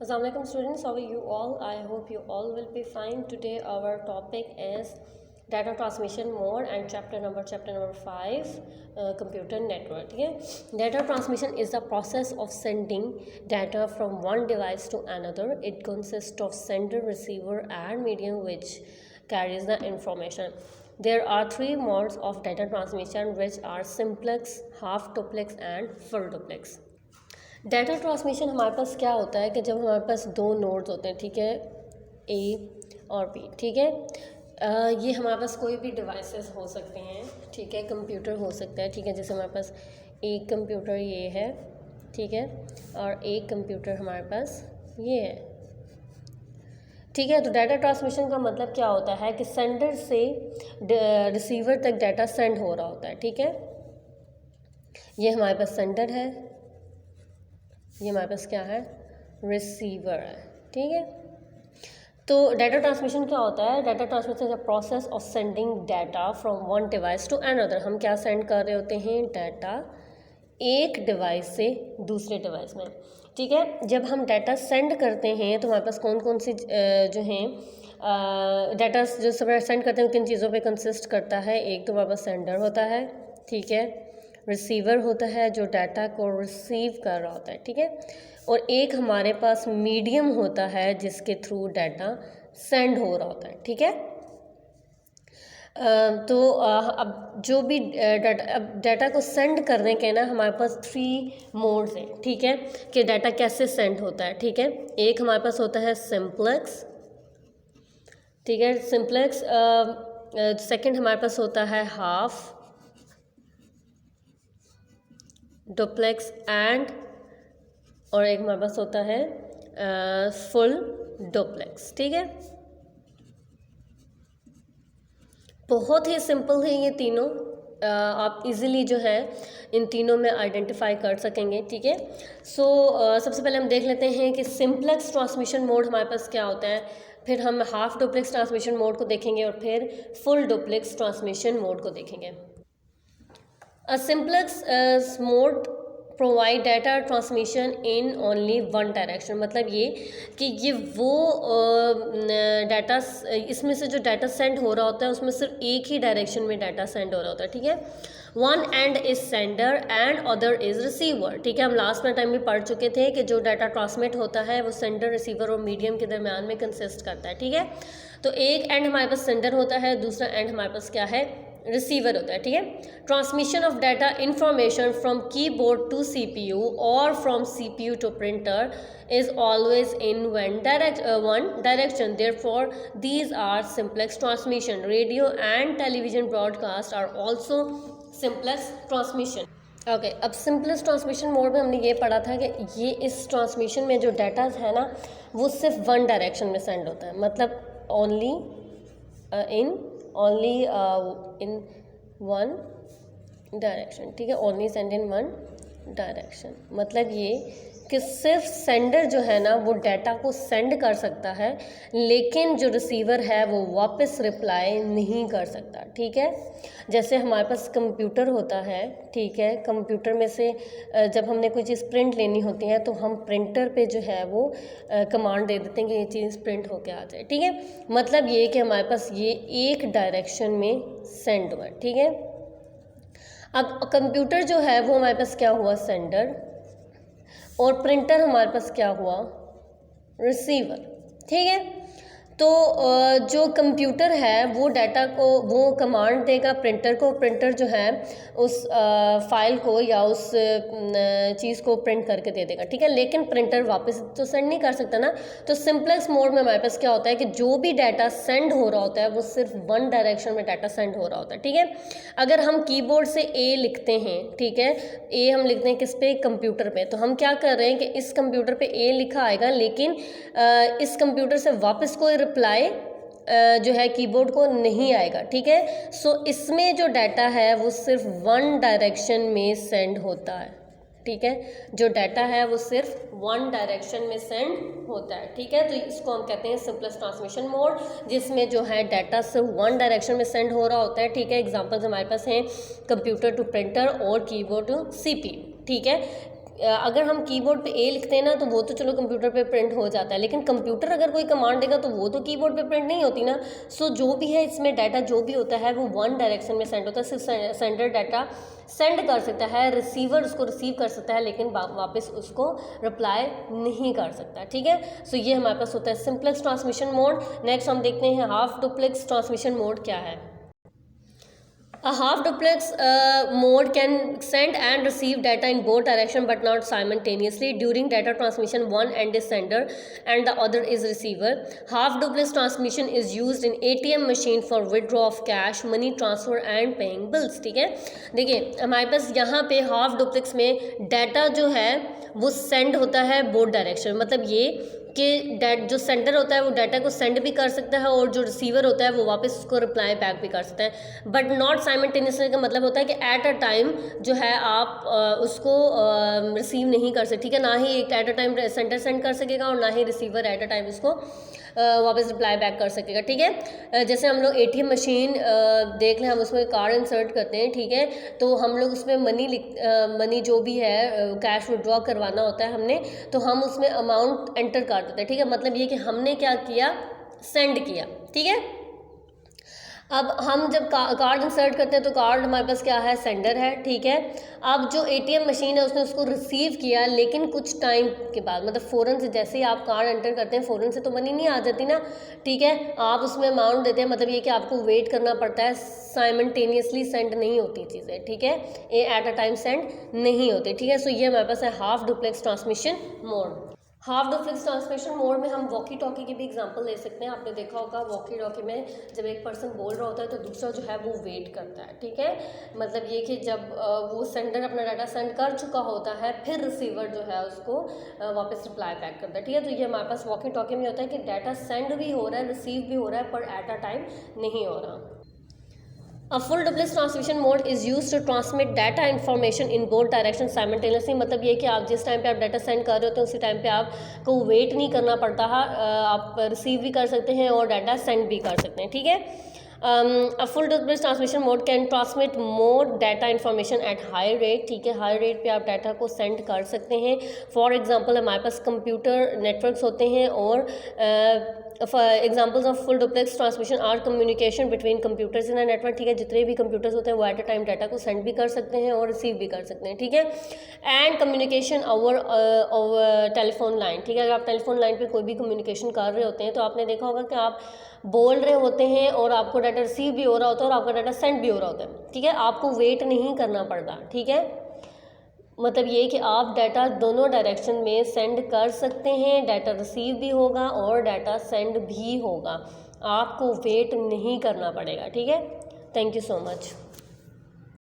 Assalamualaikum students, how are you all? I hope you all will be fine. Today our topic is data transmission mode and chapter number 5, computer network. ठीक है, data transmission is the process of sending data from one device to another. It consists of sender, receiver and medium which carries the information. There are three modes of data transmission which are simplex, half duplex and full duplex. Data transmission हमारे पास क्या होता है कि जब हमारे पास दो nodes होते हैं, ठीक है, ए और बी, ठीक है, ये हमारे पास कोई भी डिवाइसेस हो सकते हैं, ठीक है, कंप्यूटर हो सकता है, ठीक है, जैसे हमारे पास एक कंप्यूटर ये है, ठीक है, और एक कंप्यूटर हमारे पास ये है, ठीक है। तो डाटा ट्रांसमिशन का मतलब क्या होता है कि सेंडर से रिसीवर तक डाटा सेंड हो रहा होता है, ठीक है, ये हमारे पास सेंडर है, ये हमारे पास क्या है, रिसीवर है, ठीक है। तो डाटा ट्रांसमिशन क्या होता है? Data transmission is a process of sending data from one device to another. हम क्या सेंड कर रहे होते हैं? डाटा एक डिवाइस से दूसरे डिवाइस में, ठीक है। जब हम डाटा सेंड करते हैं तो हमारे पास कौन कौन सी जो हैं डाटा जो सब सेंड करते हैं किन चीज़ों पे कंसिस्ट करता है? एक तो हमारे पास सेंडर होता है, ठीक है, रिसीवर होता है जो डाटा को रिसीव कर रहा होता है, ठीक है, और एक हमारे पास मीडियम होता है जिसके थ्रू डाटा सेंड हो रहा होता है, ठीक है। अब जो भी डाटा को सेंड करने के ना हमारे पास थ्री मोड्स हैं, ठीक है, कि डाटा कैसे सेंड होता है, ठीक है। एक हमारे पास होता है सिंप्लेक्स, ठीक है, सिंप्लेक्स। सेकंड हमारे पास होता है हाफ डुप्लेक्स एंड, और एक हमारे पास होता है फुल डुप्लेक्स, ठीक है। बहुत ही सिंपल है ये तीनों, आप इजीली जो है इन तीनों में आइडेंटिफाई कर सकेंगे, ठीक है। सबसे पहले हम देख लेते हैं कि सिंप्लेक्स ट्रांसमिशन मोड हमारे पास क्या होता है, फिर हम हाफ डुप्लेक्स ट्रांसमिशन मोड को देखेंगे और फिर फुल डुप्लेक्स ट्रांसमिशन मोड को देखेंगे। A simplex mode provide data transmission in only one direction. मतलब ये कि ये वो डाटा, इसमें से जो डाटा सेंड हो रहा होता है उसमें सिर्फ एक ही डायरेक्शन में डाटा सेंड हो रहा होता है, ठीक है। One and is sender and other is receiver, ठीक है। हम लास्ट में टाइम में पढ़ चुके थे कि जो डाटा ट्रांसमिट होता है वो सेंडर, रिसीवर और मीडियम के दरमियान में कंसिस्ट करता है, ठीक है। तो एक एंड हमारे पास सेंडर होता है, दूसरा एंड हमारे पास क्या है, रिसीवर होता है, ठीक है। Transmission of data information from keyboard to CPU और from CPU to printer is always in one direction. Therefore, these are simplex transmission. Radio and television broadcast are also simplex transmission. Okay, अब simplest transmission mode में हमने ये पढ़ा था कि ये इस ट्रांसमिशन में जो डाटा है ना वो सिर्फ वन डायरेक्शन में सेंड होता है, मतलब ओनली इन वन डायरेक्शन, ठीक है, only send in one direction. मतलब ये कि सिर्फ सेंडर जो है ना वो डाटा को सेंड कर सकता है, लेकिन जो रिसीवर है वो वापस रिप्लाई नहीं कर सकता, ठीक है। जैसे हमारे पास कंप्यूटर होता है, ठीक है, कंप्यूटर में से जब हमने कोई चीज़ प्रिंट लेनी होती है तो हम प्रिंटर पे जो है वो कमांड दे देते हैं कि ये चीज़ प्रिंट होके आ जाए, ठीक है। मतलब ये कि हमारे पास ये एक डायरेक्शन में सेंड हुआ, ठीक है। अब कंप्यूटर जो है वो हमारे पास क्या हुआ, सेंडर, और प्रिंटर हमारे पास क्या हुआ, रिसीवर, ठीक है। तो जो कंप्यूटर है वो डाटा को वो कमांड देगा प्रिंटर को, प्रिंटर जो है उस फाइल को या उस चीज़ को प्रिंट करके दे देगा, ठीक है, लेकिन प्रिंटर वापस तो सेंड नहीं कर सकता ना। तो सिंपलेक्स मोड में हमारे पास क्या होता है कि जो भी डाटा सेंड हो रहा होता है वो सिर्फ वन डायरेक्शन में डाटा सेंड हो रहा होता है, ठीक है। अगर हम कीबोर्ड से ए लिखते हैं, ठीक है, ए हम लिखते हैं किस पे, कंप्यूटर पे, तो हम क्या कर रहे हैं कि इस कंप्यूटर पे ए लिखा आएगा, लेकिन इस कंप्यूटर से वापस कोई रिप्लाई जो है कीबोर्ड को नहीं आएगा, ठीक है। इसमें जो डाटा है वो सिर्फ वन डायरेक्शन में सेंड होता है, ठीक है, जो डाटा है वो सिर्फ वन डायरेक्शन में सेंड होता है, ठीक है। तो इसको हम कहते हैं सिंपलेस्ट ट्रांसमिशन मोड, जिसमें जो है डाटा सिर्फ वन डायरेक्शन में सेंड हो रहा होता है, ठीक है। एग्जांपल्स हमारे पास हैं कंप्यूटर टू प्रिंटर और कीबोर्ड टू सीपीयू, ठीक है। अगर हम कीबोर्ड पे ए लिखते हैं ना तो वो तो चलो कंप्यूटर पे प्रिंट हो जाता है, लेकिन कंप्यूटर अगर कोई कमांड देगा तो वो तो कीबोर्ड पे प्रिंट नहीं होती ना। सो जो भी है इसमें डाटा जो भी होता है वो वन डायरेक्शन में सेंड होता है, सिर्फ सेंडर डाटा सेंड कर सकता है, रिसीवर उसको रिसीव कर सकता है, लेकिन वापस उसको रिप्लाई नहीं कर सकता। ठीक है, सो ये हमारे पास होता है सिंपलेक्स ट्रांसमिशन मोड। नेक्स्ट हम देखते हैं हाफ डुप्लेक्स ट्रांसमिशन मोड क्या है। A half duplex mode can send and receive data in both direction but not simultaneously. During data transmission, one end is sender and the other is receiver. Half duplex transmission is used in ATM machine for withdrawal of cash, money transfer and paying bills. ठीक है, देखिए हमारे पास यहाँ पे half duplex में data जो है वो सेंड होता है बोथ डायरेक्शन, मतलब ये कि जो सेंडर होता है वो डाटा को सेंड भी कर सकता है और जो रिसीवर होता है वो वापस उसको रिप्लाई बैक भी कर सकता है, बट नॉट साइमल्टेनियसली का मतलब होता है कि एट अ टाइम जो है आप उसको रिसीव नहीं कर सकते। ठीक है, ना ही एक eight a time sender send कर सकेगा और ना ही रिसीवर एट अ टाइम उसको वापस रिप्लाई बैक कर सकेगा। ठीक है, जैसे हम लोग ATM मशीन देख लें, हम उसमें कार्ड इंसर्ट करते हैं। ठीक है, तो हम लोग उसमें मनी जो भी है कैश विड्रॉ करवाना होता है हमने, तो हम उसमें अमाउंट एंटर कर देते हैं। ठीक है, मतलब ये कि हमने क्या किया, सेंड किया। ठीक है, अब हम जब कार्ड इंसर्ट करते हैं तो कार्ड हमारे पास क्या है, सेंडर है। ठीक है, अब जो ATM मशीन है उसने उसको रिसीव किया, लेकिन कुछ टाइम के बाद, मतलब फ़ौरन से जैसे ही आप कार्ड एंटर करते हैं फ़ौरन से तो मनी नहीं आ जाती ना। ठीक है, आप उसमें अमाउंट देते हैं, मतलब ये कि आपको वेट करना पड़ता है, साइमल्टेनियसली सेंड नहीं होती चीज़ें। ठीक है, ये एट अ टाइम सेंड नहीं होती। ठीक है, सो ये हमारे पास है half duplex transmission mode. Half duplex transmission mode में हम वॉकी टॉकी की भी एग्जांपल ले सकते हैं। आपने देखा होगा वॉकी टॉकी में जब एक पर्सन बोल रहा होता है तो दूसरा जो है वो वेट करता है। ठीक है, मतलब ये कि जब वो सेंडर अपना डाटा सेंड कर चुका होता है फिर रिसीवर जो है उसको वापस रिप्लाई बैक करता है। ठीक है, तो ये हमारे पास वॉकी टॉकी में होता है कि डाटा सेंड भी हो रहा है, रिसीव भी हो रहा है, पर एट अ टाइम नहीं हो रहा। A full duplex transmission mode is used to transmit data information in both directions simultaneously। मतलब ये कि आप जिस टाइम पे आप डाटा सेंड कर रहे होते हैं उसी टाइम पे आपको वेट नहीं करना पड़ता है, आप रिसीव भी कर सकते हैं और डाटा सेंड भी कर सकते हैं। ठीक है, A full duplex transmission mode can transmit more data information at high rate। ठीक है, हाई रेट पे आप डाटा को सेंड कर सकते हैं। फॉर एग्जांपल हमारे पास कंप्यूटर नेटवर्क्स होते हैं और examples of full duplex transmission are communication between computers in a network. ठीक है, जितने भी कंप्यूटर्स होते हैं वो एट अ टाइम डाटा को सेंड भी कर सकते हैं और रिसीव भी कर सकते हैं। ठीक है, and communication over telephone line. ठीक है, अगर आप टेलीफोन लाइन पे कोई भी कम्युनिकेशन कर रहे होते हैं तो आपने देखा होगा कि आप बोल रहे होते हैं और आपको डाटा रिसीव भी हो रहा होता है और आपका डाटा सेंड भी हो रहा होता है। ठीक है, आपको वेट नहीं करना पड़ता। ठीक है, मतलब ये कि आप डाटा दोनों डायरेक्शन में सेंड कर सकते हैं, डाटा रिसीव भी होगा और डाटा सेंड भी होगा, आपको वेट नहीं करना पड़ेगा। ठीक है, थैंक यू सो मच।